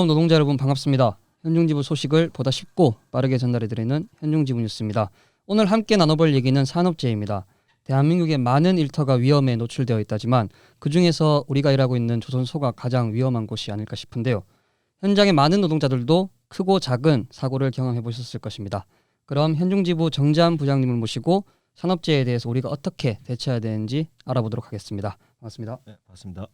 현충업 노동자 여러분 반갑습니다. 현충지부 소식을 보다 쉽고 빠르게 전달해드리는 현충지부 뉴스입니다. 오늘 함께 나눠볼 얘기는 산업재해입니다. 대한민국의 많은 일터가 위험에 노출되어 있다지만 그중에서 우리가 일하고 있는 조선소가 가장 위험한 곳이 아닐까 싶은데요. 현장의 많은 노동자들도 크고 작은 사고를 경험해 보셨을 것입니다. 그럼 현충지부 정재한 부장님을 모시고 산업재해에 대해서 우리가 어떻게 대처해야 되는지 알아보도록 하겠습니다. 반갑습니다. 네, 맞습니다.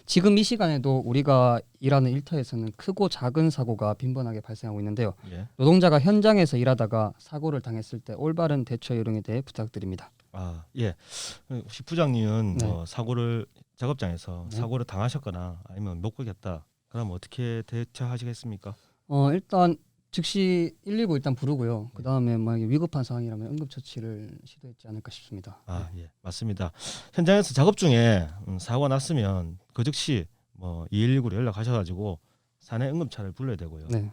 지금 이 시간에도 우리가 일하는 일터에서는 크고 작은 사고가 빈번하게 발생하고 있는데요. 예. 노동자가 현장에서 일하다가 사고를 당했을 때 올바른 대처 요령에 대해 부탁드립니다. 예. 혹시 부장님은 네. 뭐 사고를 작업장에서 네. 사고를 당하셨거나 아니면 못 보겠다. 그럼 어떻게 대처하시겠습니까? 일단 즉시 119 일단 부르고요. 그 다음에 만약에 위급한 상황이라면 응급처치를 시도했지 않을까 싶습니다. 예, 맞습니다. 현장에서 작업 중에 사고가 났으면 그 즉시 뭐 219로 연락하셔가지고 사내 응급차를 불러야 되고요. 네.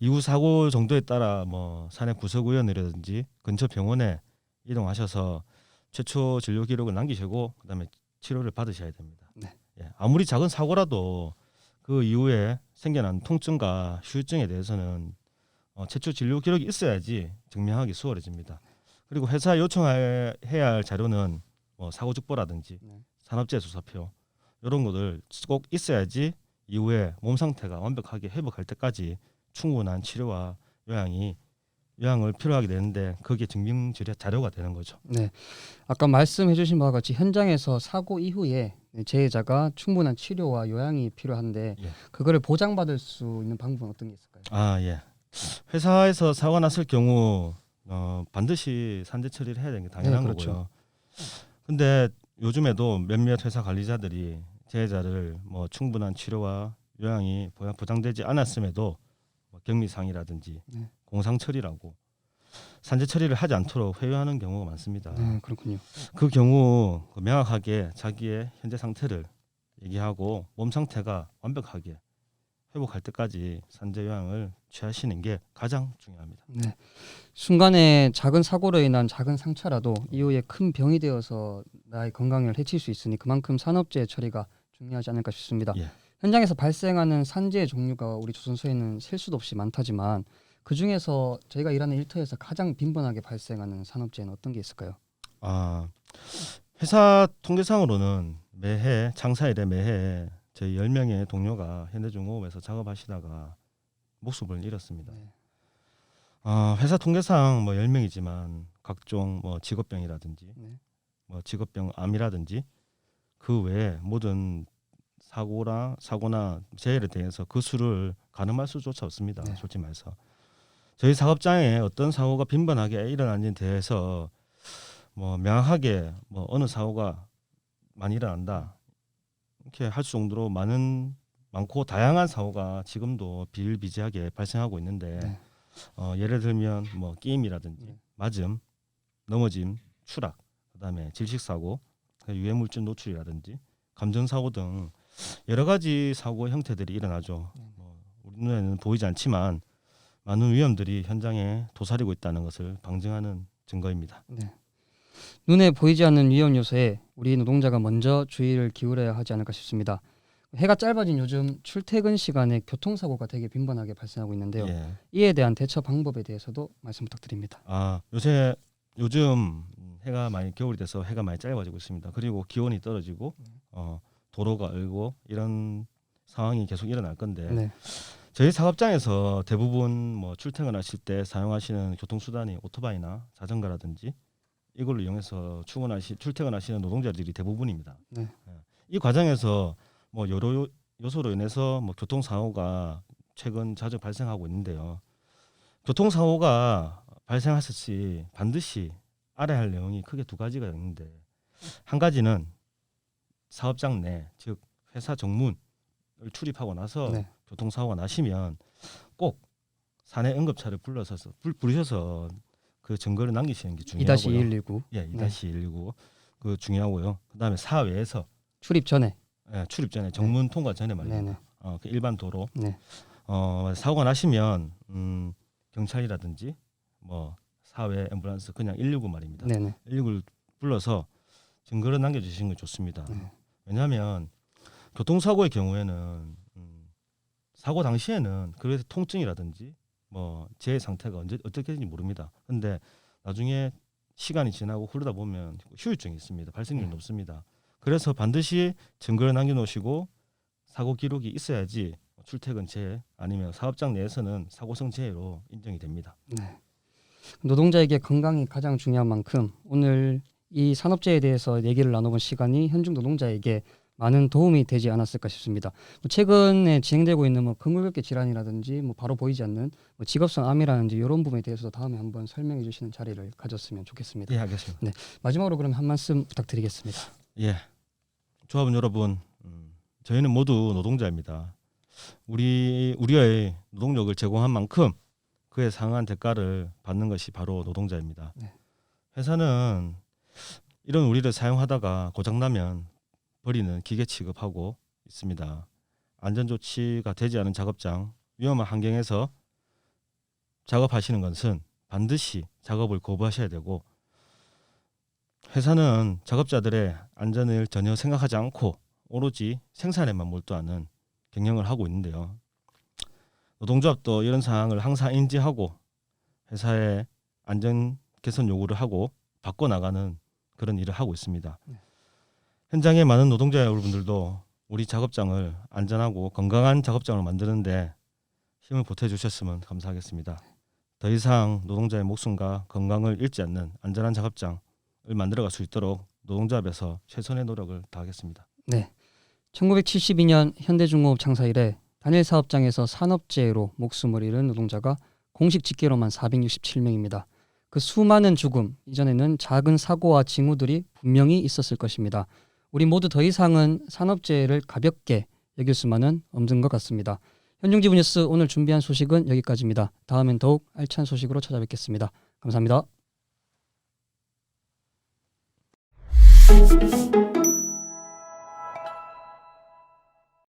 이후 사고 정도에 따라 뭐 사내 구석의원이라든지 근처 병원에 이동하셔서 최초 진료 기록을 남기시고 그다음에 치료를 받으셔야 됩니다. 네. 예, 아무리 작은 사고라도 그 이후에 생겨난 통증과 후유증에 대해서는 최초 진료 기록이 있어야지 증명하기 수월해집니다. 그리고 회사 요청해야 할 자료는 사고 죽보라든지 네. 산업재해 조사표 이런 것들 꼭 있어야지 이후에 몸 상태가 완벽하게 회복할 때까지 충분한 치료와 요양을 필요하게 되는데 그게 증명 자료가 되는 거죠. 네. 아까 말씀해주신 바와 같이 현장에서 사고 이후에 재해자가 충분한 치료와 요양이 필요한데 예. 그거를 보장받을 수 있는 방법은 어떤 게 있을까요? 예. 회사에서 사고가 났을 경우 반드시 산재 처리를 해야 되는 게 당연한 네, 그렇죠. 거고요. 근데 요즘에도 몇몇 회사 관리자들이 재해자를 충분한 치료와 요양이 보장되지 않았음에도 격리상이라든지 네. 공상 처리라고 산재 처리를 하지 않도록 회유하는 경우가 많습니다. 네, 그렇군요. 그 경우 명확하게 자기의 현재 상태를 얘기하고 몸 상태가 완벽하게 회복할 때까지 산재 요양을 취하시는 게 가장 중요합니다. 네. 순간에 작은 사고로 인한 작은 상처라도 이후에 큰 병이 되어서 나의 건강을 해칠 수 있으니 그만큼 산업재해 처리가 중요하지 않을까 싶습니다. 예. 현장에서 발생하는 산재의 종류가 우리 조선소에는 셀 수도 없이 많다지만 그 중에서 저희가 일하는 일터에서 가장 빈번하게 발생하는 산업재해는 어떤 게 있을까요? 회사 통계상으로는 매해 창사일에 매해 저희 10명의 동료가 현대중공업에서 작업하시다가 목숨을 잃었습니다. 네. 회사 통계상 10명이지만 각종 직업병이라든지 네. 직업병 암이라든지 그 외에 모든 사고나 재해에 대해서 그 수를 가늠할 수조차 없습니다. 네. 솔직히 말해서 저희 작업장에 어떤 사고가 빈번하게 일어나는지에 대해서 명확하게 어느 사고가 많이 일어난다 이렇게 할 정도로 많고 다양한 사고가 지금도 비일비재하게 발생하고 있는데 네. 예를 들면 끼임이라든지 네. 맞음, 넘어짐, 추락, 그다음에 질식사고, 유해물질 노출이라든지 감전사고 등 여러 가지 사고 형태들이 일어나죠. 우리 눈에는 보이지 않지만 많은 위험들이 현장에 도사리고 있다는 것을 방증하는 증거입니다. 네. 눈에 보이지 않는 위험 요소에 우리 노동자가 먼저 주의를 기울여야 하지 않을까 싶습니다. 해가 짧아진 요즘 출퇴근 시간에 교통사고가 되게 빈번하게 발생하고 있는데요. 예. 이에 대한 대처 방법에 대해서도 말씀 부탁드립니다. 요즘 겨울이 돼서 해가 많이 짧아지고 있습니다. 그리고 기온이 떨어지고 도로가 얼고 이런 상황이 계속 일어날 건데 네. 저희 사업장에서 대부분 출퇴근하실 때 사용하시는 교통수단이 오토바이나 자전거라든지 이걸로 이용해서 출퇴근하시는 노동자들이 대부분입니다. 네. 이 과정에서 여러 요소로 인해서 교통사고가 최근 자주 발생하고 있는데요. 교통사고가 발생했을 시 반드시 알아야 할 내용이 크게 두 가지가 있는데 한 가지는 사업장 내, 즉 회사 정문을 출입하고 나서 네. 교통사고가 나시면 꼭 사내 응급차를 부르셔서 그 증거를 남기시는 게 중요하고요. 2-119. 예, 2-119 그 중요하고요. 그다음에 사외에서 출입 전에. 출입 전에 정문 통과 전에 말입니다. 네네. 그 일반 도로 네. 사고가 나시면 경찰이라든지 사회 앰뷸런스 그냥 119 말입니다. 네네. 119를 불러서 증거를 남겨주시는 게 좋습니다. 네. 왜냐하면 교통사고의 경우에는 사고 당시에는 그래서 통증이라든지 뭐 제 상태가 언제 어떻게 되는지 모릅니다. 근데 나중에 시간이 지나고 흐르다 보면 후유증이 있습니다. 발생률이 높습니다. 그래서 반드시 증거를 남겨놓으시고 사고 기록이 있어야지 출퇴근 재해 아니면 사업장 내에서는 사고성 재해로 인정이 됩니다. 네. 노동자에게 건강이 가장 중요한 만큼 오늘 이 산업재해에 대해서 얘기를 나눠본 시간이 현직 노동자에게 많은 도움이 되지 않았을까 싶습니다. 최근에 진행되고 있는 근골격계 질환이라든지 바로 보이지 않는 직업성 암이라든지 이런 부분에 대해서도 다음에 한번 설명해 주시는 자리를 가졌으면 좋겠습니다. 예, 알겠습니다. 네, 마지막으로 그럼 한 말씀 부탁드리겠습니다. 예, 조합원 여러분, 저희는 모두 노동자입니다. 우리의 노동력을 제공한 만큼 그에 상한 대가를 받는 것이 바로 노동자입니다. 네. 회사는 이런 우리를 사용하다가 고장나면 버리는 기계 취급하고 있습니다. 안전조치가 되지 않은 작업장, 위험한 환경에서 작업하시는 것은 반드시 작업을 거부하셔야 되고, 회사는 작업자들의 안전을 전혀 생각하지 않고 오로지 생산에만 몰두하는 경영을 하고 있는데요. 노동조합도 이런 상황을 항상 인지하고 회사의 안전 개선 요구를 하고 바꿔나가는 그런 일을 하고 있습니다. 네. 현장의 많은 노동자 여러분들도 우리 작업장을 안전하고 건강한 작업장으로 만드는데 힘을 보태주셨으면 감사하겠습니다. 더 이상 노동자의 목숨과 건강을 잃지 않는 안전한 작업장을 만들어갈 수 있도록 노동조합에서 최선의 노력을 다하겠습니다. 네, 1972년 현대중공업 창사 이래 단일 사업장에서 산업재해로 목숨을 잃은 노동자가 공식 집계로만 467명입니다. 그 수많은 죽음 이전에는 작은 사고와 징후들이 분명히 있었을 것입니다. 우리 모두 더 이상은 산업재해를 가볍게 여길 수만은 없는 것 같습니다. 현중지부 뉴스 오늘 준비한 소식은 여기까지입니다. 다음엔 더욱 알찬 소식으로 찾아뵙겠습니다. 감사합니다.